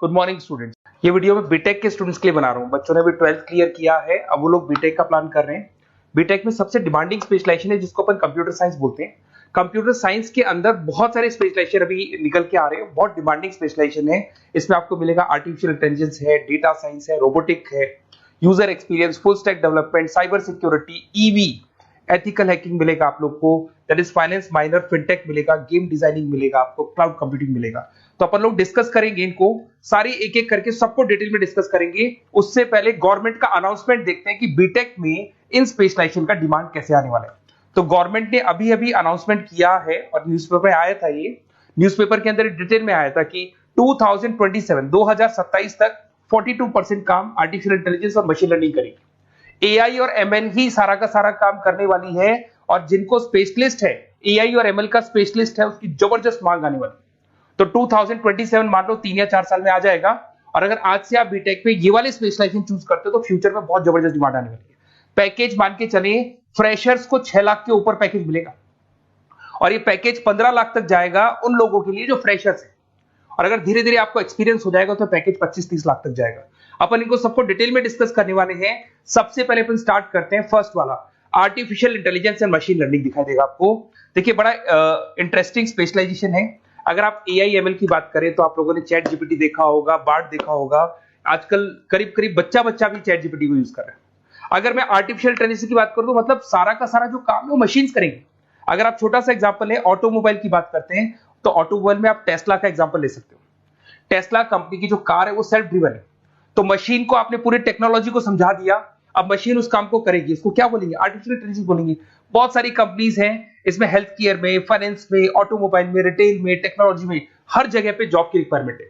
Good morning students. ये video मैं BTech के स्टूडेंट्स के लिए बना रहा हूँ। बच्चों ने भी 12th क्लियर किया है, अब वो लोग बीटेक का प्लान कर रहे हैं। बीटेक में सबसे डिमांडिंग स्पेशलाइजेशन है जिसको अपन कंप्यूटर साइंस बोलते हैं। कंप्यूटर साइंस के अंदर बहुत सारे स्पेशलाइजेशन अभी निकल के आ रहे हैं, बहुत डिमांडिंग स्पेशलाइजेशन है। इसमें आपको मिलेगा आर्टिफिशियल इंटेलिजेंस है, डेटा साइंस है, रोबोटिक है, user experience, full stack development, cyber security, EV, ethical hacking मिलेगा आप लोग को, that is finance minor, fintech मिलेगा, गेम डिजाइनिंग मिलेगा आपको, क्लाउड कंप्यूटिंग मिलेगा। तो अपन लोग डिस्कस करेंगे इनको सारी एक एक करके, सबको डिटेल में डिस्कस करेंगे। उससे पहले गवर्नमेंट का अनाउंसमेंट देखते हैं कि बीटेक में इन स्पेशलाइजेशन का डिमांड कैसे आने वाला है। तो गवर्नमेंट ने अभी अभी अनाउंसमेंट किया है और न्यूज़पेपर में आया था, ये न्यूज़पेपर के अंदर डिटेल में आया था कि 2027 तक 42% काम आर्टिफिशियल इंटेलिजेंस और मशीन लर्निंग करेगी। एआई और एमएल ही सारा का सारा काम करने वाली है, और जिनको स्पेशलिस्ट है, एआई और एमएल का स्पेशलिस्ट है, उसकी जबरदस्त मांग आने वाली है। तो 2027 मान लो 3 या 4 साल में आ जाएगा। और अगर आज से आप बीटेक में ये वाले स्पेशलाइजेशन चूज करते हो तो फ्यूचर में बहुत जबरदस्त डिमांड आने वाली है। पैकेज मान के चले, फ्रेशर्स को 6 लाख के ऊपर पैकेज मिलेगा, और ये पैकेज 15 लाख तक जाएगा उन लोगों के लिए जो फ्रेशर्स है। और अगर धीरे धीरे आपको एक्सपीरियंस हो जाएगा तो पैकेज 25-30 लाख तक जाएगा। अपन इनको सबको डिटेल में डिस्कस करने वाले हैं। सबसे पहले अपन स्टार्ट करते हैं फर्स्ट वाला, artificial intelligence and machine learning दिखाई देगा आपको। देखिए बड़ा इंटरेस्टिंग स्पेशलाइजेशन है। अगर आप एआई एमएल की बात करें तो आप लोगों ने चैट जीपीटी देखा होगा, बार्ड देखा होगा। आजकल करीब करीब बच्चा भी चैट जीपीटी को यूज कर रहा है। अगर मैं आर्टिफिशियल इंटेलिजेंस की बात करूं तो मतलब सारा का सारा जो काम है वो मशीन्स करेंगे। अगर आप छोटा सा एग्जांपल है, ऑटोमोबाइल की बात करते हैं तो ऑटोमोबाइल में आप टेस्ला का एग्जांपल ले सकते हो। टेस्ला कंपनी की जो कार है वो सेल्फ ड्रिवन है। तो मशीन को आपने पूरी टेक्नोलॉजी को समझा दिया, अब मशीन उस काम को करेगी। इसको क्या बोलेंगे? आर्टिफिशियल इंटेलिजेंस बोलेंगे। बहुत सारी कंपनीज हैं इसमें, हेल्थ केयर में, फाइनेंस में, ऑटोमोबाइल में, रिटेल में, टेक्नोलॉजी में, हर जगह पे जॉब की रिक्वायरमेंट है।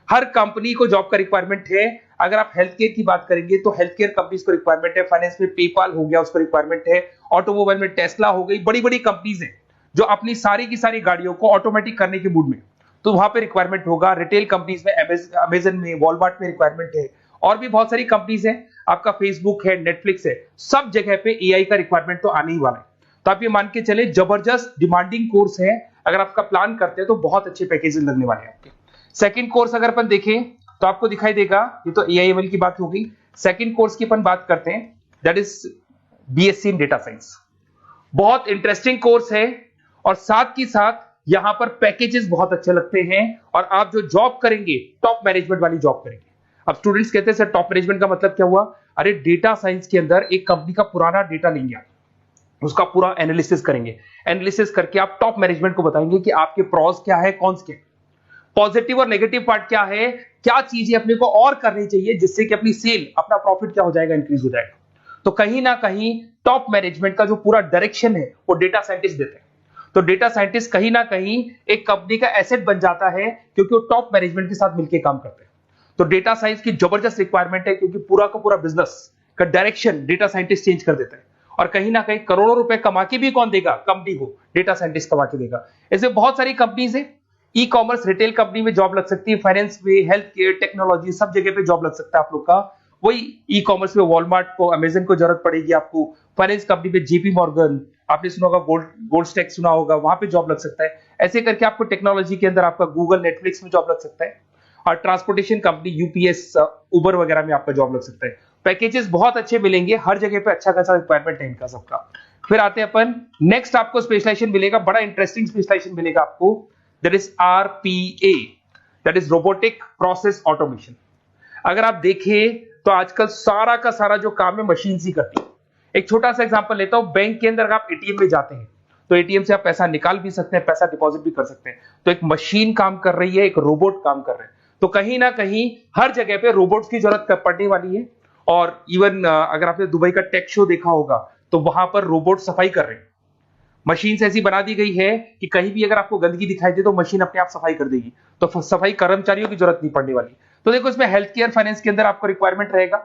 हर कंपनी को जॉब का रिक्वायरमेंट है। अगर आप हेल्थ केयर की बात करेंगे तो हेल्थ केयर कंपनीज को रिक्वायरमेंट है, फाइनेंस में पेपाल हो गया उसको रिक्वायरमेंट है, ऑटोमोबाइल में टेस्ला हो गई, बड़ी बड़ी कंपनीज हैं जो अपनी सारी की सारी गाड़ियों को ऑटोमेटिक करने के मूड में, तो वहां पे रिक्वायरमेंट होगा। रिटेल कंपनीज में, अमेजन में, वॉलमार्ट में रिक्वायरमेंट है, और भी बहुत सारी कंपनीज हैं, आपका फेसबुक है, नेटफ्लिक्स है, सब जगह पे एआई का रिक्वायरमेंट तो आने ही वाला है। तो आप ये मान के चले जबरदस्त डिमांडिंग कोर्स है। अगर आपका प्लान करते हैं तो बहुत अच्छे पैकेजेस लगने वाले हैं आपके। सेकंड कोर्स अगर अपन देखें तो आपको दिखाई देगा, ये तो एआई एमएल की बात हो गई। सेकंड कोर्स की अपन बात करते हैं, that is BSc in data science. बहुत इंटरेस्टिंग कोर्स है, और साथ की साथ यहां पर पैकेजेस बहुत अच्छे लगते हैं, और आप जो जॉब करेंगे टॉप मैनेजमेंट वाली जॉब करेंगे। अब स्टूडेंट्स कहते हैं सर टॉप मैनेजमेंट का मतलब क्या हुआ? अरे डेटा साइंस के अंदर एक कंपनी का पुराना डेटा लेंगे आप, उसका पूरा एनालिसिस करेंगे, एनालिसिस करके आप टॉप मैनेजमेंट को बताएंगे कि आपके प्रॉस क्या है, कॉन्स क्या है, पॉजिटिव और नेगेटिव पार्ट क्या है, क्या चीजें अपने को और करनी चाहिए जिससे कि अपनी सेल, अपना प्रॉफिट क्या हो जाएगा, इंक्रीज हो जाएगा। तो कहीं ना कहीं टॉप मैनेजमेंट का जो पूरा डायरेक्शन है वो डेटा साइंटिस्ट देते हैं। तो डेटा साइंटिस्ट कहीं ना कहीं एक कंपनी का एसेट बन जाता है, क्योंकि वो टॉप मैनेजमेंट के साथ मिलकर काम करते हैं। तो डेटा साइंस की जबरदस्त रिक्वायरमेंट है, क्योंकि पूरा का पूरा बिजनेस का डायरेक्शन डेटा साइंटिस्ट चेंज कर देता है। और कहीं ना कहीं करोड़ों रुपए कमा के भी कौन देगा? कंपनी को डेटा साइंटिस्ट कमा के देगा। ऐसे बहुत सारी कंपनीज है, ई कॉमर्स, रिटेल कंपनी में जॉब लग सकती है, फाइनेंस में, हेल्थ केयर, टेक्नोलॉजी, सब जगह पे जॉब लग सकता है आप लोग का। वही ई कॉमर्स में वॉलमार्ट को, अमेजन को जरूरत पड़ेगी आपको। फाइनेंस कंपनी में जेपी मॉर्गन, आपने सुना होगा, गोल्ड स्टैक सुना होगा, वहां पे जॉब लग सकता है। ऐसे करके आपको टेक्नोलॉजी के अंदर आपका गूगल, नेटफ्लिक्स में जॉब लग सकता है। और ट्रांसपोर्टेशन कंपनी, यूपीएस, उबर वगैरह में आपका जॉब लग सकता है। पैकेजेस बहुत अच्छे मिलेंगे, हर जगह पे अच्छा खासा रिक्वायरमेंट है इनका सबका। फिर आते हैं अपन नेक्स्ट, आपको स्पेशलाइजेशन मिलेगा, बड़ा इंटरेस्टिंग स्पेशलाइजेशन मिलेगा आपको, that is RPA, that is robotic process automation. अगर आप देखें तो आजकल सारा का सारा जो काम है मशीन ही करती है। एक छोटा सा एग्जांपल लेता हूं, बैंक के अंदर आप एटीएम में जाते हैं तो एटीएम से आप पैसा निकाल भी सकते हैं, पैसा डिपॉजिट भी कर सकते हैं। तो एक मशीन काम कर रही है, एक रोबोट काम कर रहे हैं। तो कहीं ना कहीं हर जगह पे रोबोट्स की जरूरत पड़ने वाली है। और इवन अगर आपने दुबई का टेक शो देखा होगा तो वहां पर रोबोट सफाई कर रहे हैं। मशीन ऐसी बना दी गई है कि कहीं भी अगर आपको गंदगी दिखाई दे तो मशीन अपने आप सफाई कर देगी, तो सफाई कर्मचारियों की जरूरत नहीं पड़ने वाली। तो देखो इसमें हेल्थ केयर, फाइनेंस के अंदर आपको रिक्वायरमेंट रहेगा,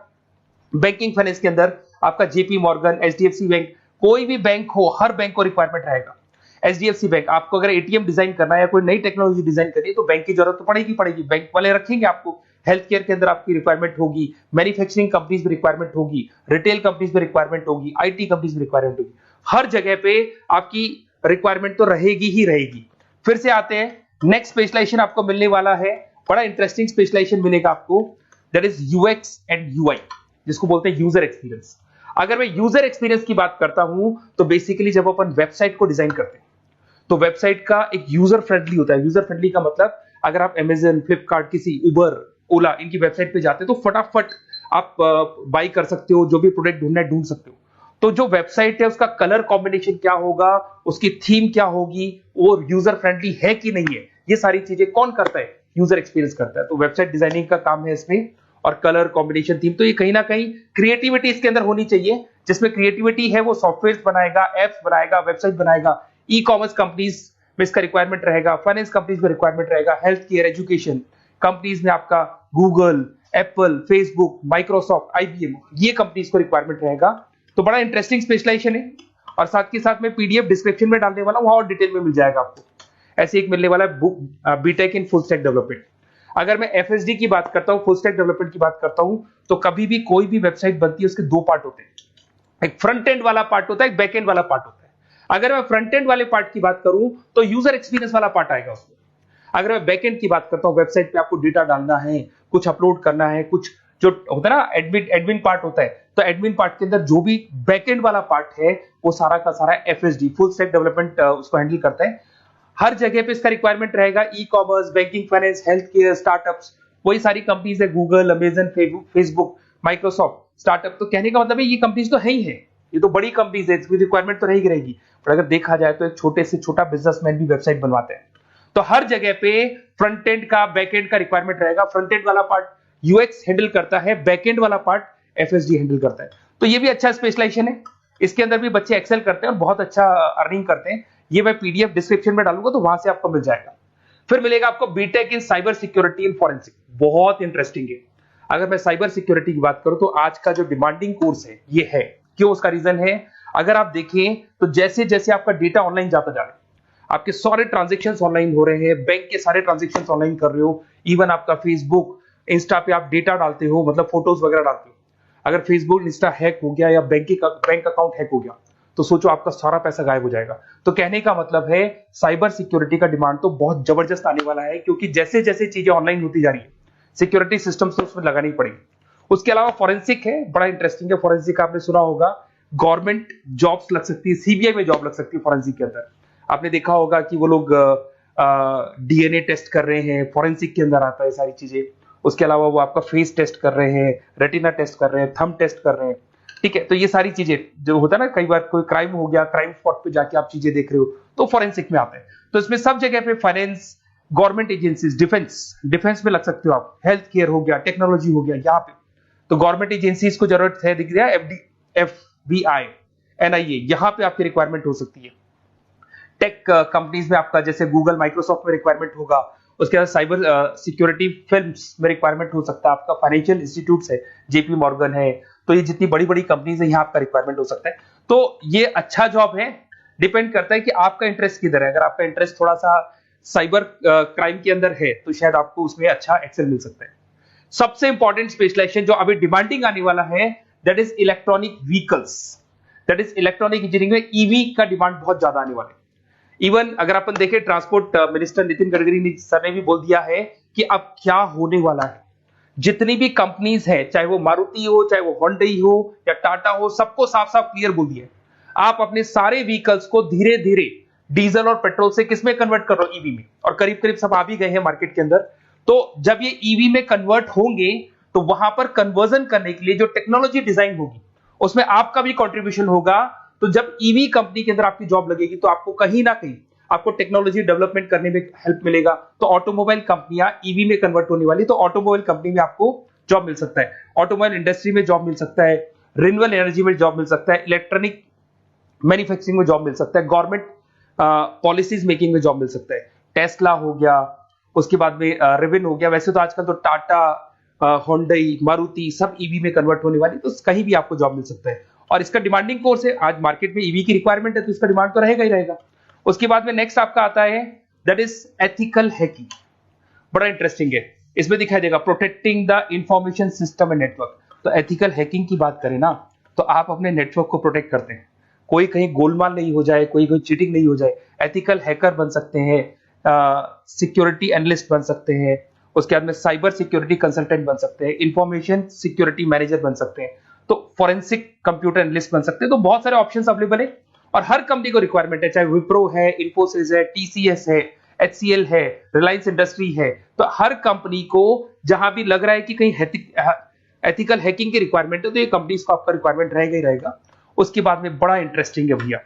बैंकिंग फाइनेंस के अंदर आपका जेपी मॉर्गन, एचडीएफसी बैंक, कोई भी बैंक हो, हर बैंक को रिक्वायरमेंट रहेगा। एचडीएफसी बैंक, आपको अगर एटीएम डिजाइन करना है या कोई नई टेक्नोलॉजी डिजाइन करनी है तो बैंक की जरूरत तो पड़ेगी, बैंक वाले रखेंगे आपको। हेल्थ केयर के अंदर आपकी रिक्वायरमेंट होगी, मैन्युफैक्चरिंग कंपनीज में रिक्वायरमेंट होगी, रिटेल कंपनीज में रिक्वायरमेंट होगी, आईटी कंपनीज में रिक्वायरमेंट होगी। हर जगह पे आपकी रिक्वायरमेंट तो रहेगी ही रहेगी। फिर से आते हैं, नेक्स्ट स्पेशलाइजेशन आपको मिलने वाला है बड़ा इंटरेस्टिंग स्पेशलाइजेशन मिलेगा आपको, that is UX and UI, जिसको बोलते हैं यूजर एक्सपीरियंस। अगर मैं यूजर एक्सपीरियंस की बात करता हूं तो बेसिकली जब अपन वेबसाइट को डिजाइन करते हैं तो वेबसाइट का एक यूजर फ्रेंडली होता है। यूजर फ्रेंडली का मतलब अगर आप अमेजन, फ्लिपकार्ट, किसी उबर, ओला इनकी वेबसाइट पे जाते हैं तो फटाफट आप बाई कर सकते हो, जो भी प्रोडक्ट ढूंढना है ढूंढ सकते हो। तो जो वेबसाइट है उसका कलर कॉम्बिनेशन क्या होगा, उसकी थीम क्या होगी, वो यूजर फ्रेंडली है कि नहीं है, ये सारी चीजें कौन करता है, यूजर एक्सपीरियंस करता है। तो वेबसाइट डिजाइनिंग का काम है इसमें, और कलर कॉम्बिनेशन, थीम, तो ये कहीं ना कहीं क्रिएटिविटी इसके अंदर होनी चाहिए। जिसमें क्रिएटिविटी है वो सॉफ्टवेयर बनाएगा, एप्स बनाएगा, वेबसाइट बनाएगा। ई कॉमर्स कंपनीज में इसका रिक्वायरमेंट रहेगा, फाइनेंस कंपनीज में रिक्वायरमेंट रहेगा, हेल्थ केयर, एजुकेशन कंपनीज में आपका Google, Apple, Facebook, Microsoft, IBM, ये कंपनीज को रिक्वायरमेंट रहेगा। तो बड़ा इंटरेस्टिंग स्पेशलाइजेशन है, और साथ के साथ में पीडीएफ डिस्क्रिप्शन में डालने वाला हूं, वहां और डिटेल में मिल जाएगा आपको। ऐसे एक मिलने वाला है book, B Tech in full stack development. अगर मैं एफएसडी की बात करता हूं, फुल स्टैक डेवलपमेंट की बात करता हूं, तो कभी भी कोई भी वेबसाइट बनती है उसके दो पार्ट होते हैं, एक फ्रंट एंड वाला पार्ट होता है, एक बैक एंड वाला पार्ट होता है। अगर मैं फ्रंट एंड वाले पार्ट की बात करूं तो यूजर एक्सपीरियंस वाला पार्ट आएगा उसमें। अगर मैं बैक एंड की बात करता हूं, वेबसाइट पे आपको डेटा डालना है, कुछ अपलोड करना है, कुछ जो होता है ना एडमिन पार्ट होता है, तो एडमिन पार्ट के अंदर जो भी बैक एंड वाला पार्ट है वो सारा का सारा एफएसडी, फुल स्टैक डेवलपमेंट, उसको हैंडल करता है। हर जगह पे इसका रिक्वायरमेंट रहेगा। E commerce, banking, finance, health care, startups, वही सारी कंपनीज है, Google, Amazon, Facebook, Microsoft, startup. तो कहने का मतलब है ये कंपनीज तो है ही है, ये तो बड़ी कंपनीज है, इसकी रिक्वायरमेंट तो रहेगी रहेगी। पर अगर देखा जाए तो एक छोटे से छोटा बिजनेसमैन भी वेबसाइट बनवाते हैं। तो हर जगह पे फ्रंट एंड का, बैक एंड का रिक्वायरमेंट रहेगा। फ्रंट एंड वाला पार्ट यूएक्स हैंडल करता है, बैक एंड वाला पार्ट एफएसडी हैंडल करता है। तो ये भी अच्छा स्पेशलाइजेशन है, इसके अंदर भी बच्चे एक्सेल करते हैं और बहुत अच्छा अर्निंग करते हैं। ये मैं पीडीएफ डिस्क्रिप्शन में डालूंगा तो वहां से आपको मिल जाएगा। फिर मिलेगा आपको B Tech in cyber security and forensic, बहुत इंटरेस्टिंग है। अगर मैं साइबर सिक्योरिटी की बात करूं तो आज का जो डिमांडिंग कोर्स है ये है। क्यों? उसका रीजन है, अगर आप देखें तो जैसे जैसे आपका डेटा ऑनलाइन जाता जा रहा है, आपके सारे ट्रांजेक्शंस ऑनलाइन हो रहे हैं, बैंक के सारे ट्रांजेक्शंस ऑनलाइन कर रहे हो, इवन आपका फेसबुक, इंस्टा पे आप डेटा डालते हो, मतलब फोटोज वगैरह डालते हो। अगर फेसबुक, इंस्टा हैक हो गया या बैंक अकाउंट हैक हो गया तो सोचो आपका सारा पैसा गायब हो जाएगा। तो कहने का मतलब है साइबर सिक्योरिटी का डिमांड तो बहुत जबरदस्त आने वाला है, क्योंकि जैसे जैसे चीजें ऑनलाइन होती जा रही है सिक्योरिटी सिस्टम्स तो उसमें लगानी पड़ेगी। उसके अलावा फॉरेंसिक है, बड़ा इंटरेस्टिंग है। फॉरेंसिक आपने सुना होगा, गवर्नमेंट जॉब्स लग सकती है, सीबीआई में जॉब लग सकती है फॉरेंसिक के अंदर। आपने देखा होगा कि वो लोग डीएनए टेस्ट कर रहे हैं, फॉरेंसिक के अंदर आता है सारी चीजें। उसके अलावा वो आपका फेस टेस्ट कर रहे हैं, रेटिना टेस्ट कर रहे हैं, थंब टेस्ट कर रहे हैं, ठीक है। तो ये सारी चीजें जो होता है ना, कई बार कोई क्राइम हो गया, क्राइम स्पॉट पे जाके आप चीजें देख रहे हो तो फॉरेंसिक में आते हैं। तो इसमें सब जगह पे फाइनेंस, गवर्नमेंट एजेंसीज, डिफेंस में लग सकते हो आप, हेल्थ केयर हो गया, टेक्नोलॉजी हो गया, यहाँ पे तो गवर्नमेंट एजेंसीज को जरूरत है, दिख रहा है, एफबीआई, एनआईए, यहाँ पे आपकी रिक्वायरमेंट हो सकती है। टेक कंपनीज में आपका जैसे गूगल, माइक्रोसॉफ्ट में रिक्वायरमेंट होगा। उसके बाद साइबर सिक्योरिटी फिल्म्स में रिक्वायरमेंट हो सकता है आपका, फाइनेंशियल इंस्टीट्यूट्स है, जेपी मॉर्गन है, तो ये जितनी बड़ी बड़ी कंपनीज है यहाँ आपका रिक्वायरमेंट हो सकता है। तो ये अच्छा जॉब है, डिपेंड करता है कि आपका इंटरेस्ट किधर है। अगर आपका इंटरेस्ट थोड़ा सा साइबर क्राइम के अंदर है तो शायद आपको उसमें अच्छा एक्सेल मिल सकता है। सबसे इंपॉर्टेंट स्पेशलाइजेशन जो अभी डिमांडिंग आने वाला है, that is electronic vehicles, that is electronic engineering में ईवी का डिमांड बहुत ज्यादा आने वाला है। इवन अगर अपन देखें, transport minister Nitin Gadkari sir ने भी बोल दिया है कि अब क्या होने वाला है, जितनी भी कंपनीज है, चाहे वो मारुति हो, चाहे वो होंडई हो या टाटा हो, सबको साफ साफ क्लियर बोल दिया है, आप अपने सारे व्हीकल्स को धीरे धीरे डीजल और पेट्रोल से किसमें कन्वर्ट कर रहे हो, ईवी में। और करीब करीब सब आ भी गए हैं मार्केट के अंदर। तो जब ये ईवी में कन्वर्ट होंगे तो वहां पर कन्वर्जन करने के लिए जो टेक्नोलॉजी डिजाइन होगी उसमें आपका भी कंट्रीब्यूशन होगा। तो जब ईवी कंपनी के अंदर आपकी जॉब लगेगी तो आपको कहीं ना कहीं आपको टेक्नोलॉजी डेवलपमेंट करने में हेल्प मिलेगा। तो ऑटोमोबाइल कंपनियां ईवी में कन्वर्ट होने वाली, तो ऑटोमोबाइल कंपनी में आपको जॉब मिल सकता है, ऑटोमोबाइल इंडस्ट्री में जॉब मिल सकता है, रिन्यूएबल एनर्जी में जॉब मिल सकता है, इलेक्ट्रॉनिक मैन्युफैक्चरिंग में जॉब मिल सकता है, गवर्नमेंट पॉलिसीज मेकिंग में जॉब मिल सकता है, टेस्ला हो गया, उसके बाद में रिविन हो गया। वैसे तो आजकल तो टाटा, होंडई, मारुति सब ईवी में कन्वर्ट होने वाली, तो कहीं भी आपको जॉब मिल सकता है। और इसका डिमांडिंग कोर्स है, आज मार्केट में ईवी की रिक्वायरमेंट है तो इसका डिमांड तो रहेगा ही रहेगा। उसके बाद में नेक्स्ट आपका आता है, दैट इज एथिकल हैकिंग, बड़ा इंटरेस्टिंग है। इसमें दिखाई देगा protecting the information system and network. तो एथिकल हैकिंग की बात करें ना, तो आप अपने नेटवर्क को प्रोटेक्ट करते हैं, कोई कहीं गोलमाल नहीं हो जाए, कोई चीटिंग नहीं हो जाए। एथिकल हैकर बन सकते हैं, सिक्योरिटी एनालिस्ट बन सकते हैं, उसके बाद में साइबर सिक्योरिटी कंसल्टेंट बन सकते हैं, इंफॉर्मेशन सिक्योरिटी मैनेजर बन सकते हैं, तो फॉरेंसिक कंप्यूटर एनालिस्ट बन सकते हैं। तो बहुत सारे ऑप्शंस अवेलेबल है और हर कंपनी को रिक्वायरमेंट है, चाहे विप्रो है, इन्फोसिस है, टीसीएस है, एचसीएल है, रिलायंस इंडस्ट्री है। तो हर कंपनी को जहां भी लग रहा है कि कहीं एथिकल हैकिंग की रिक्वायरमेंट है तो ये कंपनीज को आपका रिक्वायरमेंट रहेगा ही रहेगा। उसके बाद में बड़ा इंटरेस्टिंग है भैया,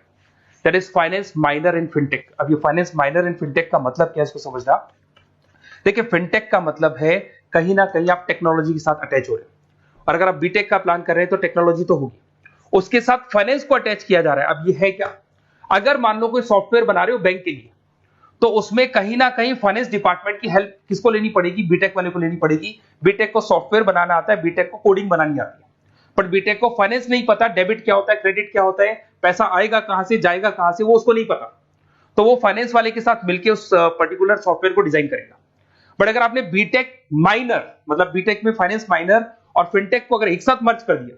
that is finance minor in fintech. अब ये फाइनेंस माइनर इन फिनटेक का मतलब क्या है इसको समझना। देखिए फिनटेक का मतलब है कहीं ना कहीं आप टेक्नोलॉजी के साथ अटैच हो रहे हैं, और अगर आप बीटेक का प्लान कर रहे हैं तो टेक्नोलॉजी तो होगी, उसके साथ फाइनेंस को अटैच किया जा रहा है। अब ये है क्या, अगर मान लो कोई सॉफ्टवेयर बना रहे हो बैंक के लिए, तो उसमें कहीं ना कहीं फाइनेंस डिपार्टमेंट की हेल्प किसको लेनी पड़ेगी, बीटेक वाले को लेनी पड़ेगी। बीटेक को सॉफ्टवेयर बनाना आता है, बीटेक को कोडिंग बनानी आती है, बट बीटेक को फाइनेंस नहीं पता, डेबिट क्या होता है, क्रेडिट क्या होता है, पैसा आएगा कहां से, जाएगा कहां से, वो उसको नहीं पता। तो वो फाइनेंस वाले के साथ मिलकर उस पर्टिकुलर सॉफ्टवेयर को डिजाइन करेगा। बट अगर आपने बीटेक माइनर, मतलब बीटेक में फाइनेंस माइनर और फिनटेक को अगर एक साथ मर्ज कर दिया,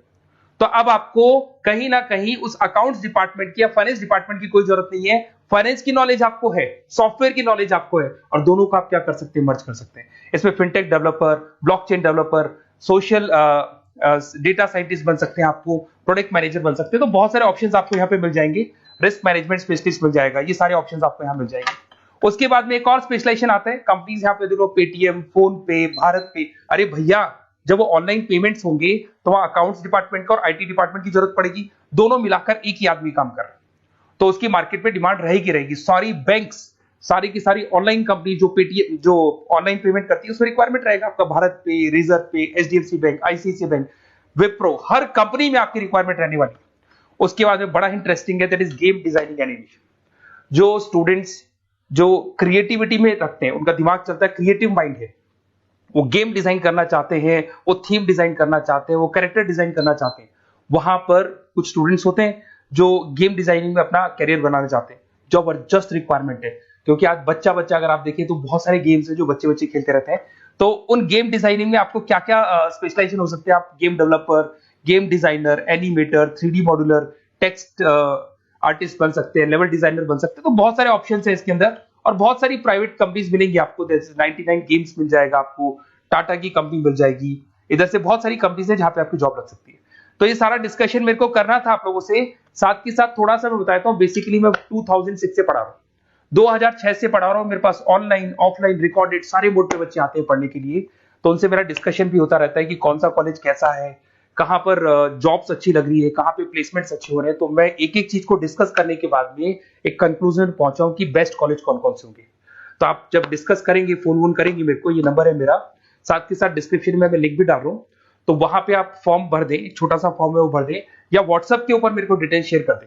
तो अब आपको कहीं ना कहीं उस अकाउंट्स डिपार्टमेंट की या फाइनेंस डिपार्टमेंट की कोई जरूरत नहीं है। फाइनेंस की नॉलेज आपको है, सॉफ्टवेयर की नॉलेज आपको है, और दोनों को आप क्या कर सकते हैं, मर्ज कर सकते हैं। इसमें fintech developer, blockchain developer, social data scientist बन सकते हैं, आपको प्रोडक्ट मैनेजर बन सकते हैं। तो बहुत सारे ऑप्शंस आपको यहाँ पे मिल जाएंगे, रिस्क मैनेजमेंट स्पेशलिस्ट मिल जाएगा, ये सारे ऑप्शंस आपको यहाँ मिल जाएंगे। उसके बाद में एक और स्पेशलाइजेशन आता है, कंपनीज यहाँ पे देखो पेटीएम, फोन पे, भारत पे। अरे भैया जब वो ऑनलाइन पेमेंट्स होंगे तो वहां अकाउंट्स डिपार्टमेंट का और आईटी डिपार्टमेंट की जरूरत पड़ेगी, दोनों मिलाकर एक ही आदमी काम कर रहा है, तो उसकी मार्केट में डिमांड रहेगी रहेगी। सारी बैंक्स, सारी की सारी ऑनलाइन कंपनी जो पेटीएम, जो ऑनलाइन पेमेंट करती है, उसमें रिक्वायरमेंट रहेगा आपका भारत पे, Razorpay, HDFC bank, ICICI bank, Wipro, हर कंपनी में आपकी रिक्वायरमेंट रहने वाली है। उसके बाद में बड़ा इंटरेस्टिंग है, that is game designing animation. जो स्टूडेंट्स जो क्रिएटिविटी में रखते हैं, उनका दिमाग चलता है, क्रिएटिव माइंड है, वो गेम डिजाइन करना चाहते हैं, वो थीम डिजाइन करना चाहते हैं, वो कैरेक्टर डिजाइन करना चाहते हैं, वहां पर कुछ स्टूडेंट्स होते हैं जो गेम डिजाइनिंग में अपना करियर बनाना चाहते हैं। जबरदस्त रिक्वायरमेंट है, क्योंकि आज बच्चा बच्चा अगर आप देखें तो बहुत सारे गेम्स हैं जो बच्चे बच्चे खेलते रहते हैं। तो उन गेम डिजाइनिंग में आपको क्या क्या स्पेशलाइजेशन हो सकते हैं, आप game developer, game designer, animator, 3D modular, text artist बन सकते हैं, लेवल डिजाइनर बन सकते हैं। तो बहुत सारे ऑप्शंस हैं इसके अंदर, और बहुत सारी प्राइवेट कंपनीज मिलेंगी आपको, जैसे 99 गेम्स मिल जाएगा आपको, टाटा की कंपनी मिल जाएगी, इधर से बहुत सारी कंपनीज है जहां पे आपकी जॉब लग सकती है। तो ये सारा डिस्कशन मेरे को करना था आप लोगों से, साथ के साथ थोड़ा सा मैं बताता हूँ। बेसिकली मैं 2006 से पढ़ा रहा हूँ, 2006 से पढ़ा रहा हूँ, मेरे पास ऑनलाइन ऑफलाइन रिकॉर्डेड सारे मोड पे बच्चे आते हैं पढ़ने के लिए, तो उनसे मेरा डिस्कशन भी होता रहता है कि कौन सा कॉलेज कैसा है, कहां पर जॉब्स अच्छी लग रही है, कहां पे प्लेसमेंट्स अच्छे हो रहे हैं। तो मैं एक एक चीज को डिस्कस करने के बाद में एक कंक्लूजन पहुंचा हूं कि बेस्ट कॉलेज कौन कौन से होंगे। तो आप जब डिस्कस करेंगे, फोन वोन करेंगे मेरे को, ये नंबर है मेरा, साथ के साथ डिस्क्रिप्शन में मैं लिंक भी डाल रहा हूँ, तो वहां पे आप फॉर्म भर दें, एक छोटा सा फॉर्म है वो भर दें, या व्हाट्सएप के ऊपर मेरे को डिटेल शेयर कर दें,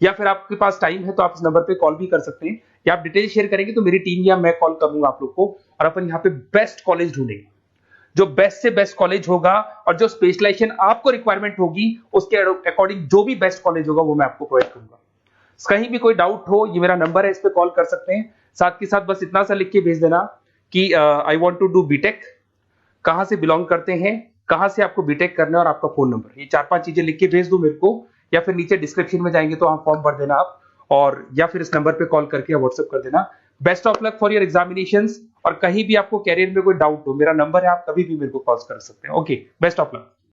या फिर आपके पास टाइम है तो आप इस नंबर पे कॉल भी कर सकते हैं, या आप डिटेल शेयर करेंगे तो मेरी टीम या मैं कॉल करूंगा आप लोग को, और अपन यहाँ पे बेस्ट कॉलेज ढूंढेंगे, जो बेस्ट से बेस्ट कॉलेज होगा, और जो स्पेशलाइजेशन आपको रिक्वायरमेंट होगी उसके अकॉर्डिंग जो भी बेस्ट कॉलेज होगा वो मैं आपको प्रोवाइड करूंगा। कहीं भी कोई डाउट हो, ये मेरा नंबर है, इस पे कॉल कर सकते हैं। साथ के साथ बस इतना सा लिख के भेज देना कि I want to do B Tech, कहां से बिलोंग करते हैं, कहां से आपको बीटेक करना है, और आपका फोन नंबर, ये 4-5 चीजें लिख के भेज दो मेरे को, या फिर नीचे डिस्क्रिप्शन में जाएंगे तो आप फॉर्म भर देना आप, और या फिर इस नंबर पे कॉल करके या व्हाट्सएप कर देना। Best of luck for your examinations, और कहीं भी आपको कैरियर में कोई डाउट हो, मेरा नंबर है, आप कभी भी मेरे को कॉल कर सकते हैं। Okay, best of luck.